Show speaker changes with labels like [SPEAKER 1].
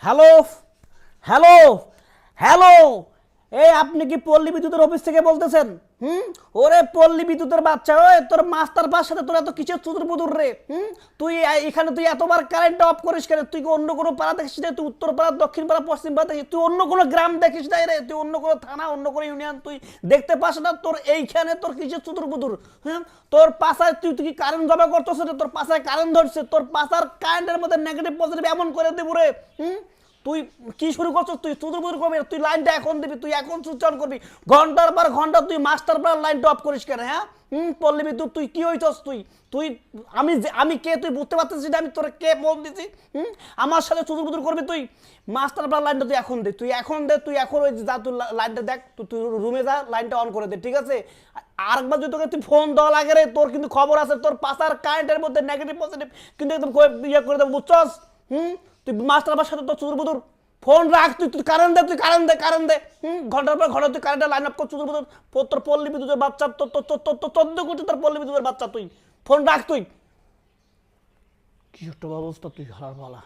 [SPEAKER 1] Hello, hello, hello. এই আপনি কি পল্লী বিদ্যুতের অফিস থেকে বলতেছেন? ওরে পল্লী বিদ্যুতের বাচ্চা, ওই তোর মাস্টার পাস সাথে তোর এত কিসের চুদুর বুদুর রে? এখানে তুই এতবার কারেন্ট অফ করিস কেন? তুই কি অন্য কোনো পাড়া দেখিস না? তুই উত্তর পাড়া, দক্ষিণ পাড়া, পশ্চিম পাড়া দেখিস? তুই অন্য কোনো গ্রাম দেখিস না রে? তুই অন্য কোনো থানা, অন্য কোনো ইউনিয়ন তুই দেখতে পাস না? তোর এইখানে তোর কিসের চুদুর বুদুর? তোর পাশায় তুই তুই কি কারেন্ট জমা করতেছ না? তোর পাশায় কারেন্ট ধরছে, তোর পাশার কারেন্টের মধ্যে নেগেটিভ পজিটিভ এমন করে দেবো রে। তুই কি শুরু করছিস? তুই চুদুর বুদুর করবি? তুই লাইনটা এখন দিবি, তুই এখন সুইচ অন করবি। ঘন্টার পর ঘন্টা তুই মাস্টার পার লাইনটা অফ করিস কেন? হ্যাঁ, পল্লী বিদ্যুৎ তুই কি হইছস? তুই আমি কে তুই বুঝতে পারতেছিস না আমি তোরে কে ফোন দিছি? আমার সাথে চুদুর বুদুর করবি তুই? মাস্টার পার লাইনটা তুই এখন দে, তুই এখন দে, তুই এখন ওই যা, তুই লাইনটা দেখ, তুই রুমে যা, লাইনটা অন করে দে, ঠিক আছে? আরেকবার যদি তোকে তুই ফোন দেওয়া লাগে রে, তোর কিন্তু খবর আছে, তোর পাশার কারেন্টের মধ্যে নেগেটিভ পজিটিভ কিন্তু একদম ইয়ে করে দেবো, বুঝছস? তুই মাস্টার আমার সাথে তোর চুদুর বুদুর ফোন রাখ, তুই কারেন্ট দে, তুই কারেন্ট দে, কারেন্ট দে। ঘন্টার পর ঘন্টা তুই কারেন্টের লাইন আপ কর, চুদুর বুদুর। তোর পল্লী বিদ্যুতের বাচ্চা, তোর 14 কোটি তোর পল্লী বিদ্যুতের বাচ্চা, তুই ফোন রাখ তুই। কি একটা অবস্থা তুই, হারার বলা।